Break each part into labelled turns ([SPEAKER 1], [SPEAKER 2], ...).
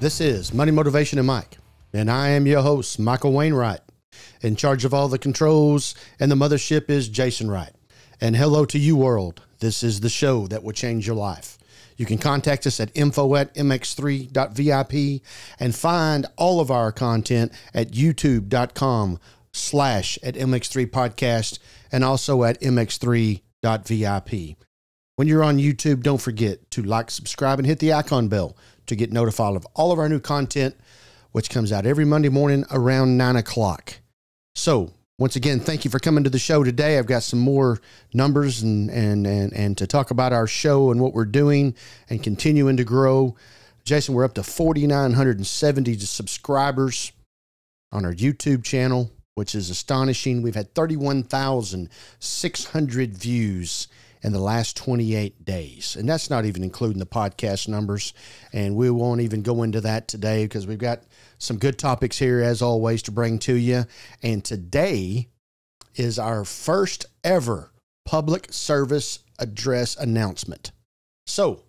[SPEAKER 1] This is Money, Motivation, and Mike, and I am your host, Michael Wainwright. In charge of all the controls and the mothership is Jason Wright. And hello to you, world. This is the show that will change your life. You can contact us at info@mx3.vip and find all of our content at youtube.com/@MX3 Podcast and also at mx3.vip. When you're on YouTube, don't forget to like, subscribe, and hit the icon bell to get notified of all of our new content, which comes out every Monday morning around 9 o'clock. So, once again, thank you for coming to the show today. I've got some more numbers and to talk about our show and what we're doing and continuing to grow. Jason, we're up to 4,970 subscribers on our YouTube channel, which is astonishing. We've had 31,600 views in the last 28 days. And that's not even including the podcast numbers. And we won't even go into that today because we've got some good topics here, as always, to bring to you. And today is our first ever public service address announcement. So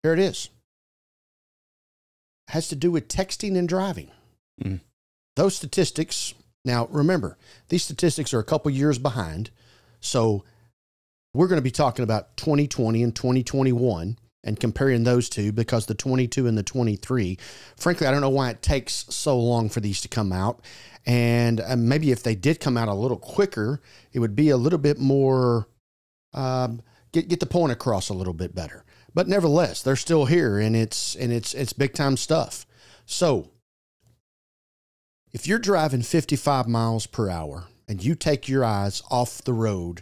[SPEAKER 1] here it is. It has to do with texting and driving. Those statistics, now remember, these statistics are a couple years behind. So we're going to be talking about 2020 and 2021 and comparing those two because the 22 and the 23, frankly, I don't know why it takes so long for these to come out. And maybe if they did come out a little quicker, it would be a little bit more, get the point across a little bit better. But nevertheless, they're still here and it's big time stuff. So if you're driving 55 miles per hour and you take your eyes off the road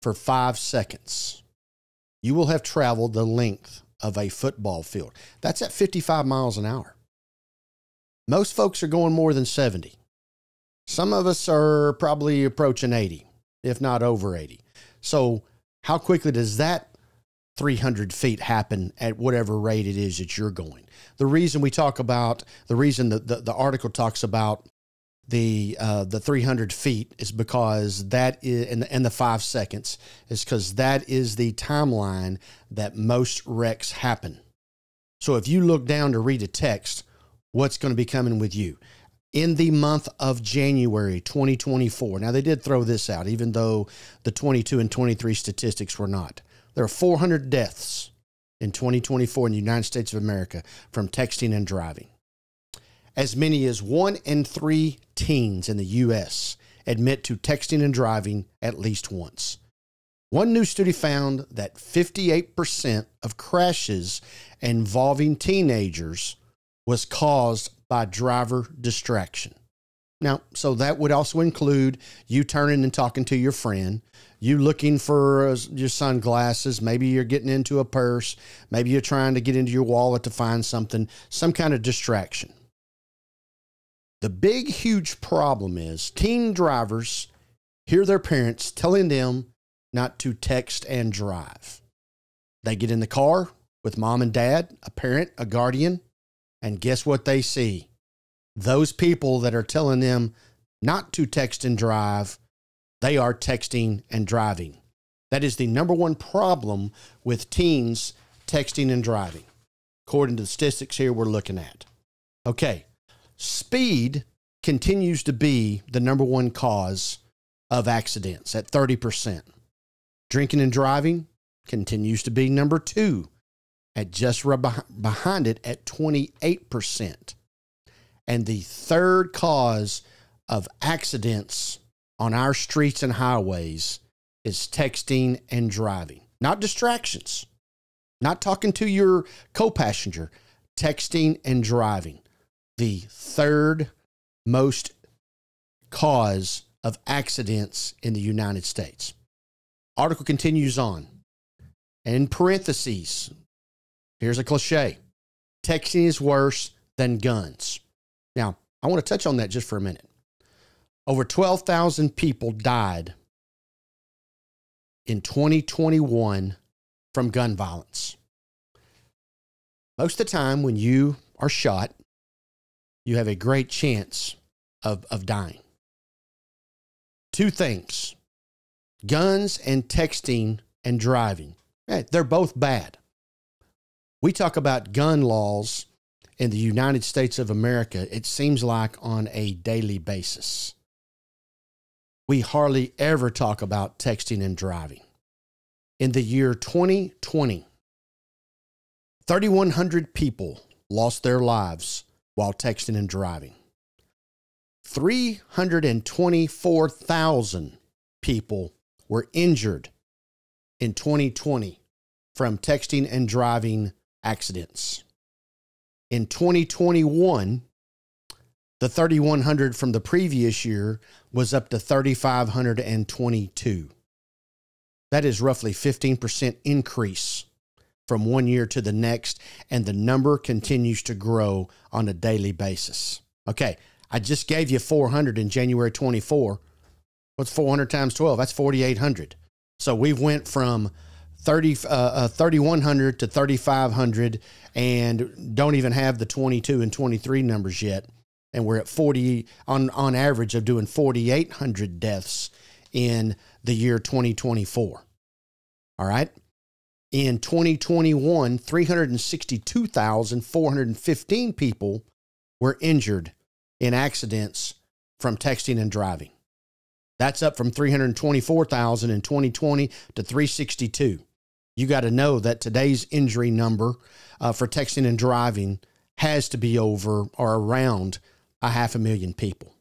[SPEAKER 1] for 5 seconds, you will have traveled the length of a football field. That's at 55 miles an hour. Most folks are going more than 70. Some of us are probably approaching 80, if not over 80. So how quickly does that 300 feet happen at whatever rate it is that you're going? The reason we talk about, the reason the article talks about the 300 feet is because that is, and the 5 seconds is because that is the timeline that most wrecks happen. So if you look down to read a text, what's going to be coming with you? In the month of January 2024, now they did throw this out, even though the 22 and 23 statistics were not. There are 400 deaths in 2024 in the United States of America from texting and driving. As many as 1 in 3 teens in the U.S. admit to texting and driving at least once. One new study found that 58% of crashes involving teenagers was caused by driver distraction. Now, so that would also include you turning and talking to your friend, you looking for your sunglasses, maybe you're getting into a purse, maybe you're trying to get into your wallet to find something, some kind of distraction. The big, huge problem is teen drivers hear their parents telling them not to text and drive. They get in the car with mom and dad, a parent, a guardian, and guess what they see? Those people that are telling them not to text and drive, they are texting and driving. That is the number one problem with teens texting and driving, according to the statistics here we're looking at. Okay. Speed continues to be the number one cause of accidents at 30%. Drinking and driving continues to be number 2 at just right behind it at 28%. And the third cause of accidents on our streets and highways is texting and driving. Not distractions, not talking to your co-passenger, texting and driving. The third most cause of accidents in the United States. Article continues on. In parentheses, here's a cliche. Texting is worse than guns. Now, I want to touch on that just for a minute. Over 12,000 people died in 2021 from gun violence. Most of the time when you are shot, you have a great chance of dying. 2 things, guns and texting and driving. They're both bad. We talk about gun laws in the United States of America, it seems like on a daily basis. We hardly ever talk about texting and driving. In the year 2020, 3,100 people lost their lives while texting and driving. 324,000 people were injured in 2020 from texting and driving accidents. In 2021, the 3,100 from the previous year was up to 3,522. That is roughly 15% increase from one year to the next, and the number continues to grow on a daily basis. Okay, I just gave you 400 in January 24. What's 400 times 12? That's 4,800. So we've went from 3,100 to 3,500, and don't even have the 22 and 23 numbers yet. And we're at 40 on average of doing 4,800 deaths in the year 2024. All right. In 2021, 362,415 people were injured in accidents from texting and driving. That's up from 324,000 in 2020 to 362. You got to know that today's injury number for texting and driving has to be over or around 500,000 people.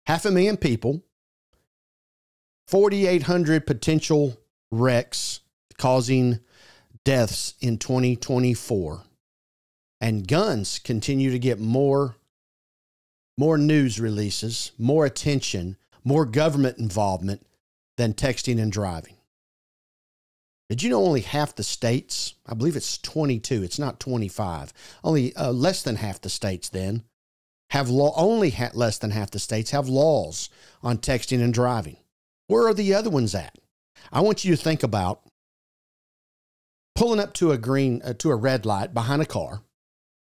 [SPEAKER 1] 500,000 people, 4,800 potential wrecks causing deaths in 2024. And guns continue to get more news releases, more attention, more government involvement than texting and driving. Did you know only half the states, I believe it's 22, it's not 25, only less than half the states then have less than half the states have laws on texting and driving. Where are the other ones at? I want you to think about pulling up to a red light behind a car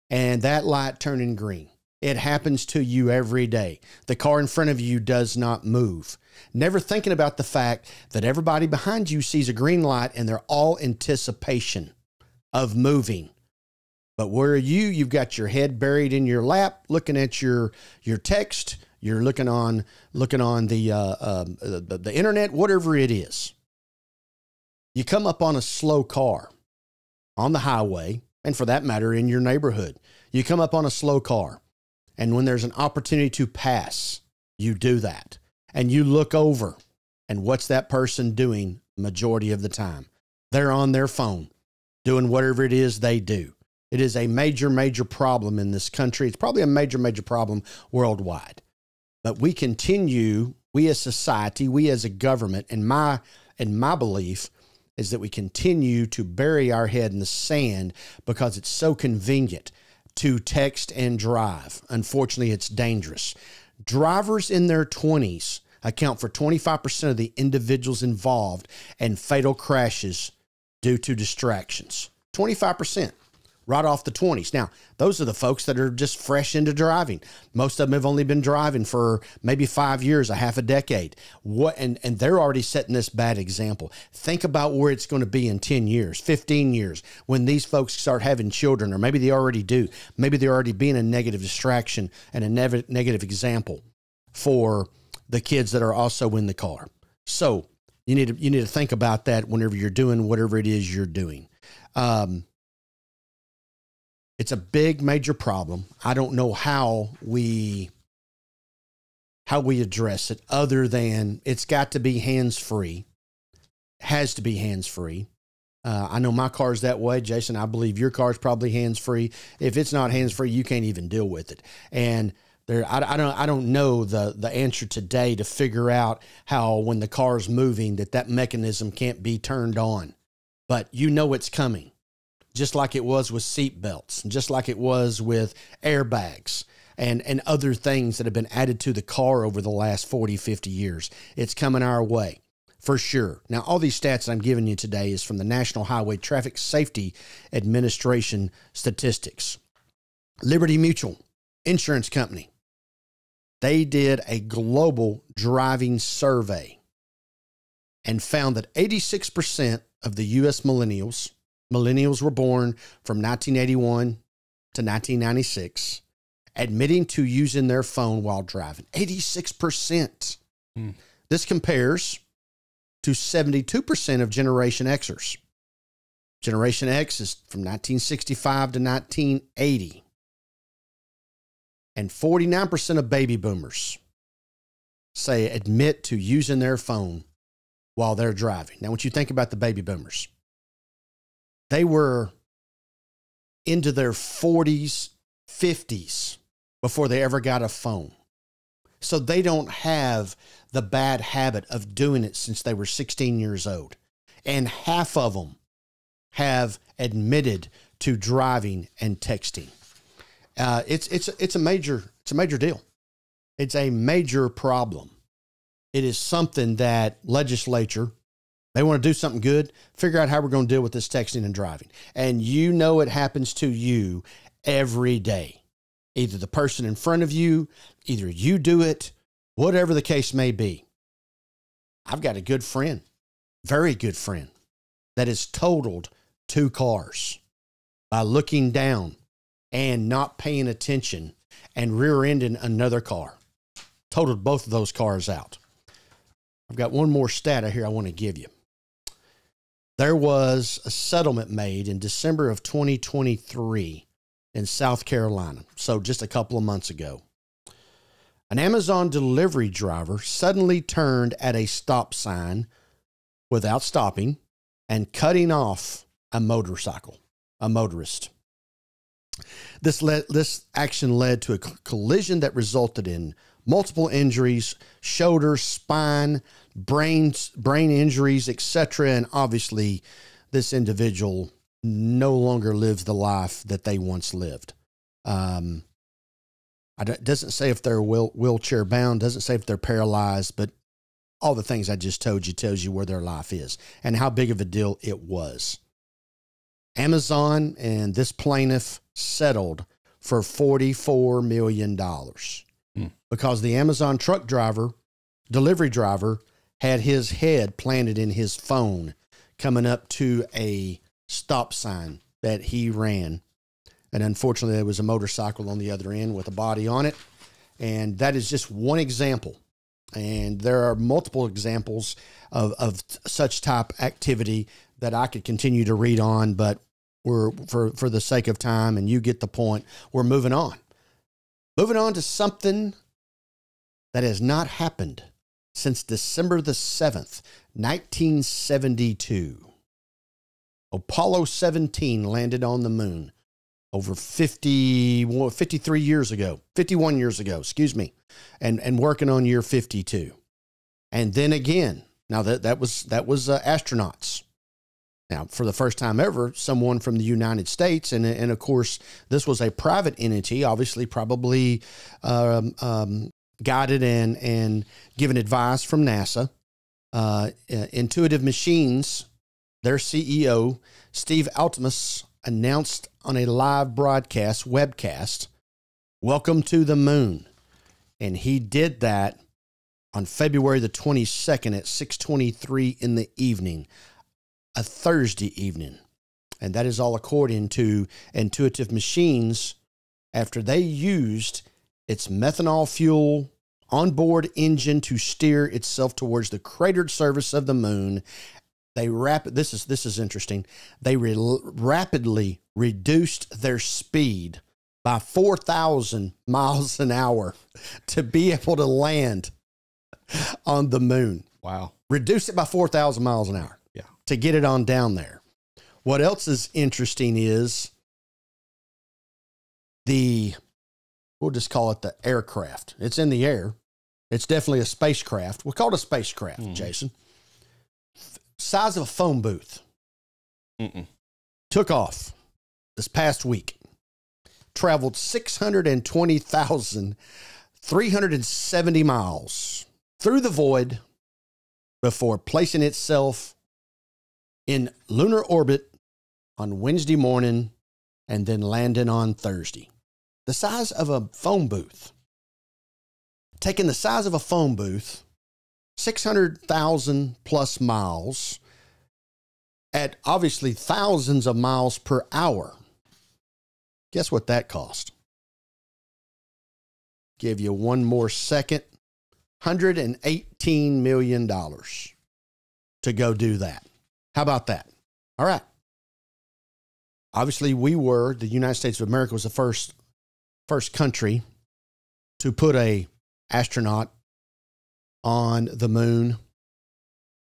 [SPEAKER 1] and that light turning green. It happens to you every day. The car in front of you does not move. Never thinking about the fact that everybody behind you sees a green light and they're all anticipation of moving. But where are you? You've got your head buried in your lap, looking at your text. You're looking on the internet, whatever it is. You come up on a slow car on the highway, and for that matter, in your neighborhood. You come up on a slow car, and when there's an opportunity to pass, you do that. And you look over, and what's that person doing majority of the time? They're on their phone, doing whatever it is they do. It is a major, major problem in this country. It's probably a major, major problem worldwide. But we continue, we as society, we as a government, and my belief is that we continue to bury our head in the sand because it's so convenient to text and drive. Unfortunately, it's dangerous. Drivers in their 20s account for 25% of the individuals involved in fatal crashes due to distractions. 25%. Right off the 20s. Now, those are the folks that are just fresh into driving. Most of them have only been driving for maybe 5 years, a half a decade. And they're already setting this bad example. Think about where it's going to be in 10 years, 15 years, when these folks start having children, or maybe they already do. Maybe they're already being a negative distraction and a negative example for the kids that are also in the car. So you need to think about that whenever you're doing whatever it is you're doing. It's a big, major problem. I don't know how we address it other than it's got to be hands-free. Has to be hands-free. I know my car's that way. Jason, I believe your car's probably hands-free. If it's not hands-free, you can't even deal with it. And I don't know the answer today to figure out how when the car's moving that mechanism can't be turned on. But you know it's coming. Just like it was with seat belts, and just like it was with airbags and other things that have been added to the car over the last 40, 50 years. It's coming our way for sure. Now, all these stats I'm giving you today is from the National Highway Traffic Safety Administration statistics. Liberty Mutual Insurance Company, they did a global driving survey and found that 86% of the U.S. millennials were born from 1981 to 1996 admitting to using their phone while driving. 86%. This compares to 72% of Generation Xers. Generation X is from 1965 to 1980. And 49% of baby boomers say admit to using their phone while they're driving. Now, what you think about the baby boomers, they were into their 40s, 50s before they ever got a phone. So they don't have the bad habit of doing it since they were 16 years old. And half of them have admitted to driving and texting. It's a major deal. It's a major problem. It is something that legislature, they want to do something good, figure out how we're going to deal with this texting and driving. And you know it happens to you every day. Either the person in front of you, either you do it, whatever the case may be. I've got a good friend, very good friend, that has totaled 2 cars by looking down and not paying attention and rear-ending another car. Totaled both of those cars out. I've got one more stat here I want to give you. There was a settlement made in December of 2023 in South Carolina, so just a couple of months ago. An Amazon delivery driver suddenly turned at a stop sign without stopping and cutting off a motorist. This action led to a collision that resulted in multiple injuries, shoulder, spine, brain injuries, etc. And obviously, this individual no longer lives the life that they once lived. It doesn't say if they're wheelchair bound, doesn't say if they're paralyzed, but all the things I just told you tells you where their life is and how big of a deal it was. Amazon and this plaintiff settled for $44 million because the Amazon delivery driver, had his head planted in his phone coming up to a stop sign that he ran. And unfortunately, there was a motorcycle on the other end with a body on it. And that is just one example. And there are multiple examples of such type activity that I could continue to read on, but for the sake of time, and you get the point, we're moving on. Moving on to something that has not happened since December the 7th, 1972. Apollo 17 landed on the moon over 51 years ago, and working on year 52. And then again, now that was astronauts. Now, for the first time ever, someone from the United States, and of course, this was a private entity, obviously probably guided and given advice from NASA. Intuitive Machines, their CEO, Steve Altmus, announced on a live webcast, "Welcome to the moon." And he did that on February the 22nd at 6:23 in the evening, a Thursday evening. And that is all according to Intuitive Machines after they used its methanol fuel onboard engine to steer itself towards the cratered surface of the moon. This is interesting. They rapidly reduced their speed by 4,000 miles an hour to be able to land on the moon.
[SPEAKER 2] Wow.
[SPEAKER 1] Reduce it by 4,000 miles an hour.
[SPEAKER 2] Yeah.
[SPEAKER 1] To get it on down there. What else is interesting is we'll just call it the aircraft. It's in the air. It's definitely a spacecraft. We'll call it a spacecraft, Jason. Size of a phone booth. Took off this past week. Traveled 620,370 miles through the void before placing itself in lunar orbit on Wednesday morning and then landing on Thursday. The size of a phone booth. Taking the size of a phone booth, 600,000 plus miles at obviously thousands of miles per hour. Guess what that cost? Give you one more second. $118 million to go do that. How about that? All right. Obviously, the United States of America was the first country to put a astronaut on the moon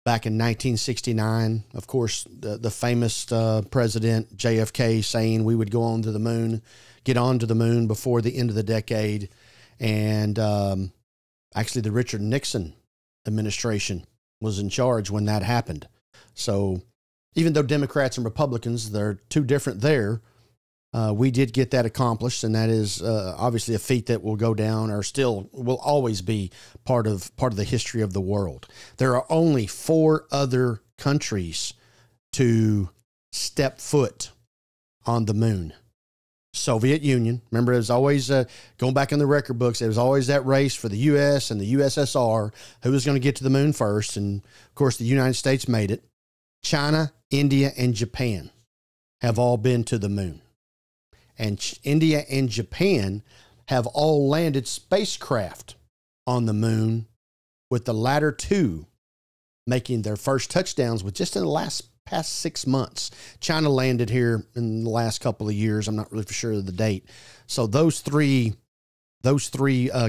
[SPEAKER 1] back in 1969. Of course, the famous President JFK saying we would go on to the moon, get onto the moon before the end of the decade. And actually, the Richard Nixon administration was in charge when that happened. So even though Democrats and Republicans, they're two different there, we did get that accomplished, and that is obviously a feat that will go down, or still will always be part of the history of the world. There are only 4 other countries to step foot on the moon. Soviet Union. Remember, it was always, going back in the record books, there was always that race for the U.S. and the USSR, who was going to get to the moon first. And, of course, the United States made it. China, India, and Japan have all been to the moon. And India and Japan have all landed spacecraft on the moon, with the latter 2 making their first touchdowns with just in the past 6 months. China landed here in the last couple of years. I'm not really for sure of the date. So those three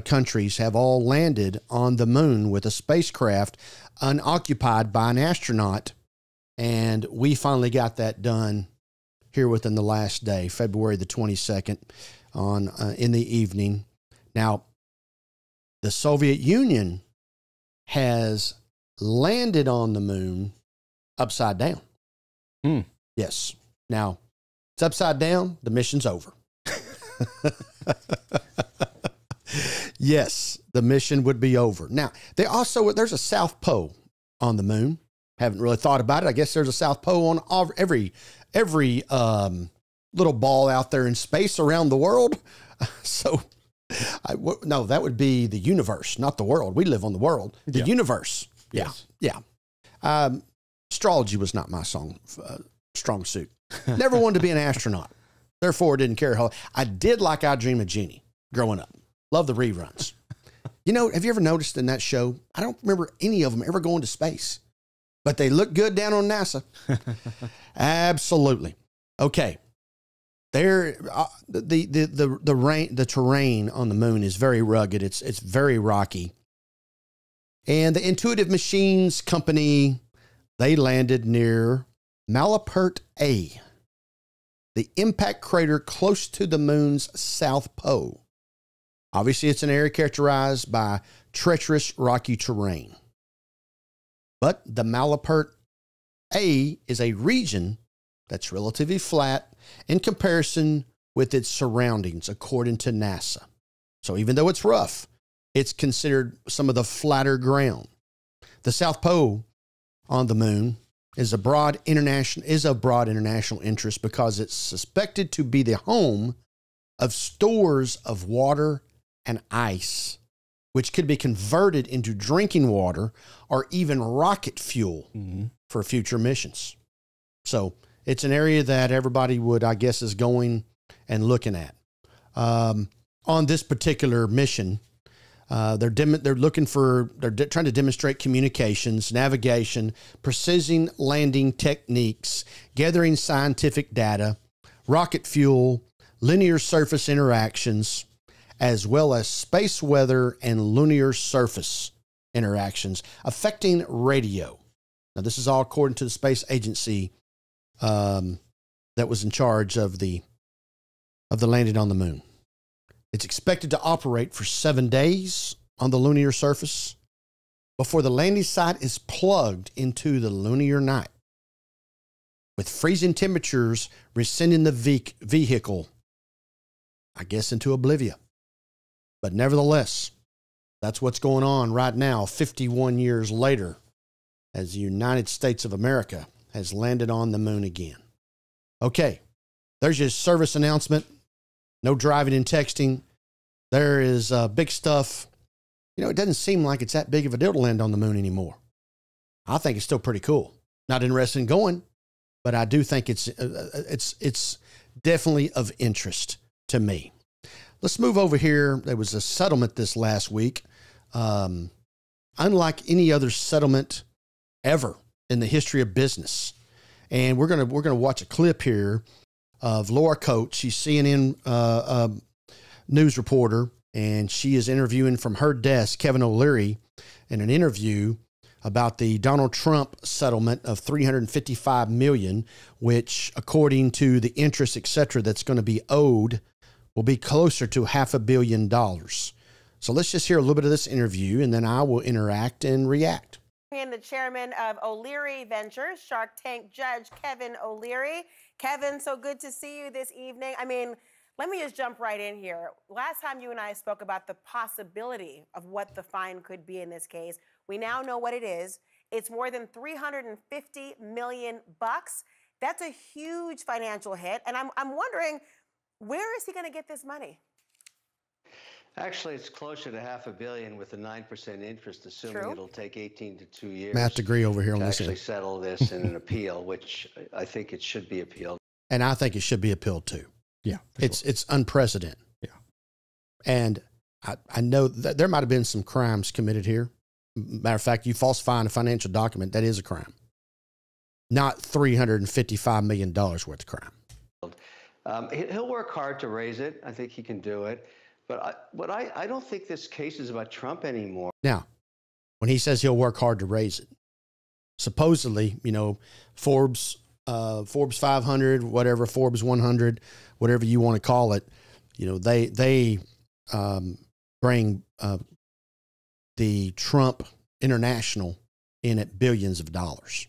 [SPEAKER 1] countries have all landed on the moon with a spacecraft unoccupied by an astronaut. And we finally got that done here within the last day, February the 22nd in the evening. Now, the Soviet Union has landed on the moon upside down. Yes. Now, it's upside down. The mission's over. Yes, the mission would be over. Now, there's a South Pole on the moon. Haven't really thought about it. I guess there's a South Pole on every little ball out there in space around the world. So, no, that would be the universe, not the world. We live on the world. The universe. Yeah.
[SPEAKER 2] Yes.
[SPEAKER 1] Yeah. Astrology was not my strong suit. Never wanted to be an astronaut. Therefore, didn't care how. I did like I Dream of Jeannie growing up. Love the reruns. Have you ever noticed in that show, I don't remember any of them ever going to space, but they look good down on NASA. Absolutely. Okay. There, the terrain on the moon is very rugged. It's very rocky. And the Intuitive Machines Company, they landed near Malapert A, the impact crater close to the moon's south pole. Obviously, it's an area characterized by treacherous rocky terrain. But the Malapert A is a region that's relatively flat in comparison with its surroundings, according to NASA. So even though it's rough, it's considered some of the flatter ground. The South Pole on the moon is of broad international interest because it's suspected to be the home of stores of water and ice, which could be converted into drinking water or even rocket fuel for future missions. So it's an area that everybody would, I guess, is going and looking at. On this particular mission, they're trying to demonstrate communications, navigation, precision landing techniques, gathering scientific data, rocket fuel, linear surface interactions, as well as space weather and lunar surface interactions affecting radio. Now, this is all according to the space agency that was in charge of the landing on the moon. It's expected to operate for 7 days on the lunar surface before the landing site is plugged into the lunar night, with freezing temperatures rescinding the vehicle, I guess, into oblivion. But nevertheless, that's what's going on right now, 51 years later, as the United States of America has landed on the moon again. Okay, there's your service announcement. No driving and texting. There is big stuff. It doesn't seem like it's that big of a deal to land on the moon anymore. I think it's still pretty cool. Not interested in going, but I do think it's definitely of interest to me. Let's move over here. There was a settlement this last week. Unlike any other settlement ever in the history of business. And we're gonna watch a clip here of Laura Coates. She's CNN news reporter, and she is interviewing from her desk Kevin O'Leary in an interview about the Donald Trump settlement of $355 million, which, according to the interest, et cetera, that's going to be owed, will be closer to $500 million. So let's just hear a little bit of this interview, and then I will interact and react.
[SPEAKER 2] And the chairman of O'Leary Ventures, Shark Tank Judge Kevin O'Leary. Kevin, so good to see you this evening. I mean, let me just jump right in here. Last time you and I spoke about the possibility of what the fine could be in this case. We now know what it is. It's more than $350 million. That's a huge financial hit. And I'm wondering, where is he going to get this money?
[SPEAKER 3] Actually, it's closer to $500 million with a 9% interest, assuming it'll take 18 to 2 years.
[SPEAKER 1] Matt degree over here on
[SPEAKER 3] to
[SPEAKER 1] this
[SPEAKER 3] actually settle this in an appeal, which I think it should be appealed.
[SPEAKER 1] And I think it should be appealed too.
[SPEAKER 4] Yeah,
[SPEAKER 1] it's unprecedented.
[SPEAKER 4] Yeah,
[SPEAKER 1] and I know that there might have been some crimes committed here. Matter of fact, you falsifying a financial document, that is a crime. Not $355 million worth of crime.
[SPEAKER 3] He'll work hard to raise it. I think he can do it. But I don't think this case is about Trump anymore.
[SPEAKER 1] Now, when he says he'll work hard to raise it, supposedly, you know, Forbes 500, whatever, Forbes 100, whatever you want to call it, you know, they bring the Trump International in at billions of dollars.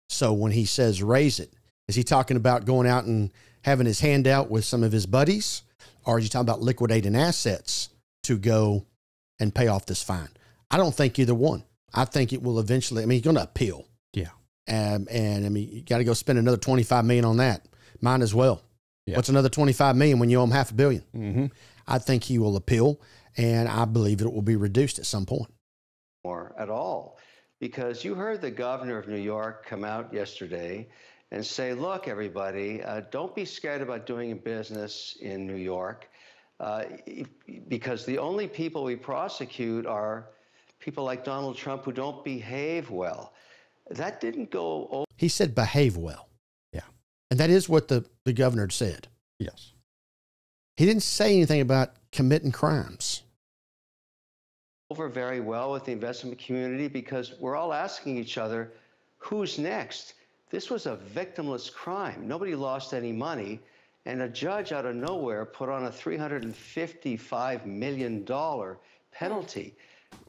[SPEAKER 1] So when he says raise it, is he talking about going out and having his hand out with some of his buddies? Or is he talking about liquidating assets to go and pay off this fine? I don't think either one. I think it will eventually, I mean, he's going to appeal.
[SPEAKER 4] Yeah.
[SPEAKER 1] And I mean, you got to go spend another $25 million on that. Mine as well. Yeah. What's another $25 million when you owe him $500 million?
[SPEAKER 4] Mm-hmm.
[SPEAKER 1] I think he will appeal, and I believe it will be reduced at some point.
[SPEAKER 3] Or at all, because you heard the governor of New York come out yesterday and say, look, everybody, don't be scared about doing business in New York, because the only people we prosecute are people like Donald Trump who don't behave well. That didn't go over.
[SPEAKER 1] He said behave well.
[SPEAKER 4] Yeah.
[SPEAKER 1] And that is what the governor said.
[SPEAKER 4] Yes.
[SPEAKER 1] He didn't say anything about committing crimes.
[SPEAKER 3] Over very well with the investment community, because we're all asking each other, who's next? This was a victimless crime. Nobody lost any money. And a judge out of nowhere put on a $355 million penalty.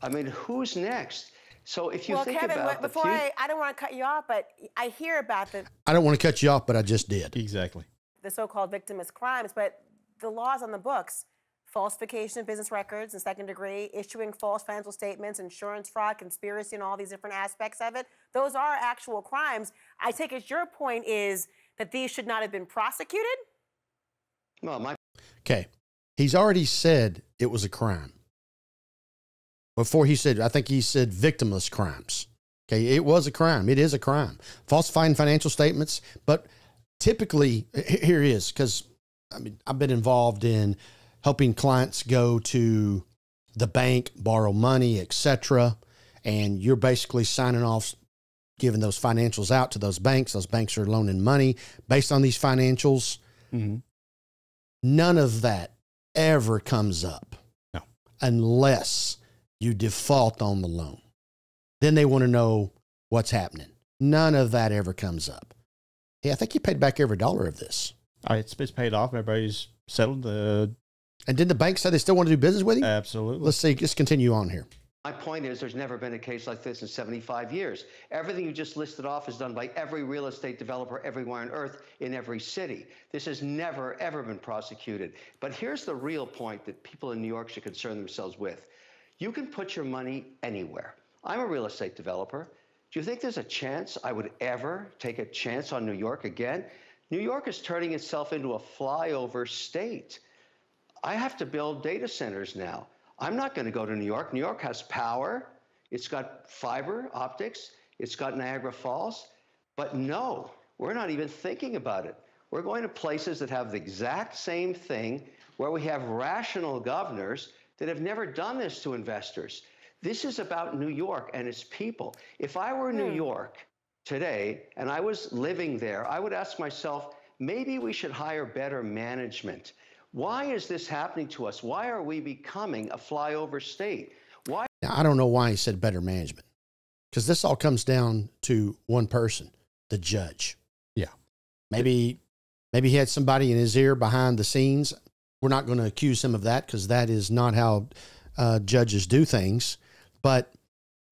[SPEAKER 3] I mean, who's next? So if you think
[SPEAKER 2] Kevin,
[SPEAKER 3] about
[SPEAKER 2] before I don't want to cut you off, but I hear about
[SPEAKER 1] I don't want to cut you off, but I just did.
[SPEAKER 4] Exactly.
[SPEAKER 2] the so-called victimless crimes, but the laws on the books, falsification of business records in second degree, issuing false financial statements, insurance fraud, conspiracy, and all these different aspects of it, those are actual crimes. I take it your point is that these should not have been prosecuted?
[SPEAKER 3] Well,
[SPEAKER 1] Okay. He's already said it was a crime. Before he said, I think he said victimless crimes. Okay, it was a crime. It is a crime. Falsifying financial statements. But typically, here it is, because I mean, I've been involved in helping clients go to the bank, borrow money, etc. And you're basically signing off, giving those financials out to those banks. Those banks are loaning money based on these financials.
[SPEAKER 4] Mm-hmm.
[SPEAKER 1] None of that ever comes up.
[SPEAKER 4] No.
[SPEAKER 1] Unless you default on the loan. Then they want to know what's happening. None of that ever comes up. Hey, I think you paid back every dollar of this.
[SPEAKER 4] It's paid off. Everybody's settled.
[SPEAKER 1] And did the bank say they still want to do business with you?
[SPEAKER 4] Absolutely.
[SPEAKER 1] Let's see. Just continue on here.
[SPEAKER 3] my point is there's never been a case like this in 75 years. Everything you just listed off is done by every real estate developer everywhere on earth in every city. This has never, ever been prosecuted. But here's the real point that people in New York should concern themselves with. You can put your money anywhere. I'm a real estate developer. Do you think there's a chance I would ever take a chance on New York again? New York is turning itself into a flyover state. I have to build data centers now. I'm not going to go to New York. New York has power. It's got fiber optics. It's got Niagara Falls. But no, we're not even thinking about it. We're going to places that have the exact same thing, where we have rational governors that have never done this to investors. This is about New York and its people. If I were in New York today and I was living there, I would ask myself, maybe we should hire better management. Why is this happening to us? Why are we becoming a flyover state? Why?
[SPEAKER 1] Now, I don't know why he said better management, because this all comes down to one person, the judge.
[SPEAKER 4] Yeah.
[SPEAKER 1] Maybe he had somebody in his ear behind the scenes. We're not going to accuse him of that, because that is not how judges do things. But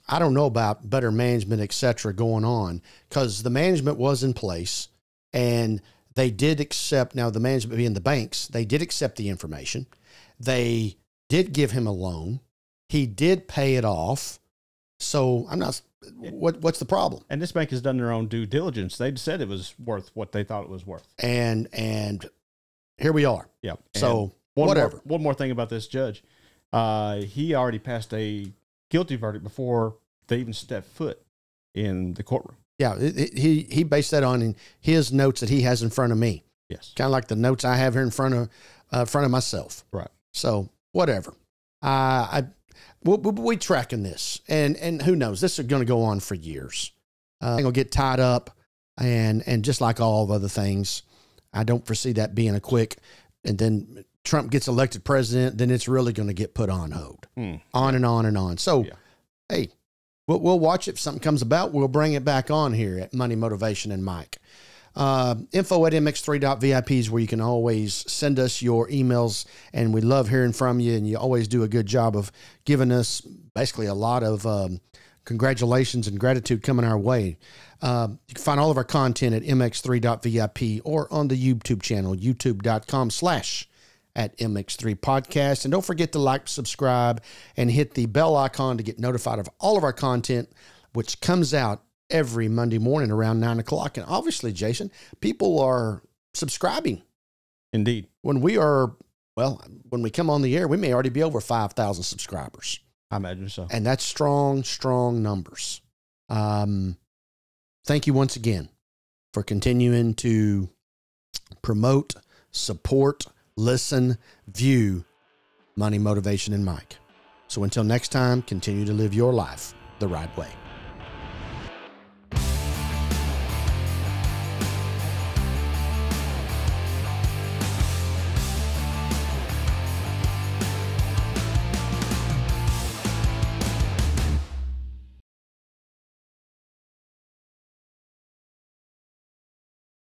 [SPEAKER 1] I don't know about better management, et cetera, going on, because the management was in place and they did accept, now the management being the banks, they did accept the information. They did give him a loan. He did pay it off. So I'm not, what's the problem?
[SPEAKER 4] And this bank has done their own due diligence. They said it was worth what they thought it was worth.
[SPEAKER 1] And here we are.
[SPEAKER 4] Yeah.
[SPEAKER 1] So
[SPEAKER 4] whatever. One more thing about this judge. He already passed a guilty verdict before they even stepped foot in the courtroom.
[SPEAKER 1] Yeah. He based that on his notes that he has in front of me.
[SPEAKER 4] Yes.
[SPEAKER 1] Kind of like the notes I have here in front of myself.
[SPEAKER 4] Right.
[SPEAKER 1] So whatever. We tracking this, and who knows, this is going to go on for years. I'm going to get tied up, and just like all of other things, I don't foresee that being a quick, and then Trump gets elected president, then it's really going to get put on hold, on and on and on. So, hey, we'll watch it. If something comes about, we'll bring it back on here at Money, Motivation, and Mike. Info at mx3.vip is where you can always send us your emails, and we love hearing from you, and you always do a good job of giving us basically a lot of congratulations and gratitude coming our way. You can find all of our content at mx3.vip or on the YouTube channel, youtube.com/@MX3 Podcast. And don't forget to like, subscribe, and hit the bell icon to get notified of all of our content, which comes out every Monday morning around 9 o'clock. And obviously, Jason, people are subscribing.
[SPEAKER 4] Indeed.
[SPEAKER 1] When we come on the air, we may already be over 5,000 subscribers.
[SPEAKER 4] I imagine so.
[SPEAKER 1] And that's strong, strong numbers. Thank you once again for continuing to promote, support, listen, view Money, Motivation, and Mike. So until next time, continue to live your life the right way.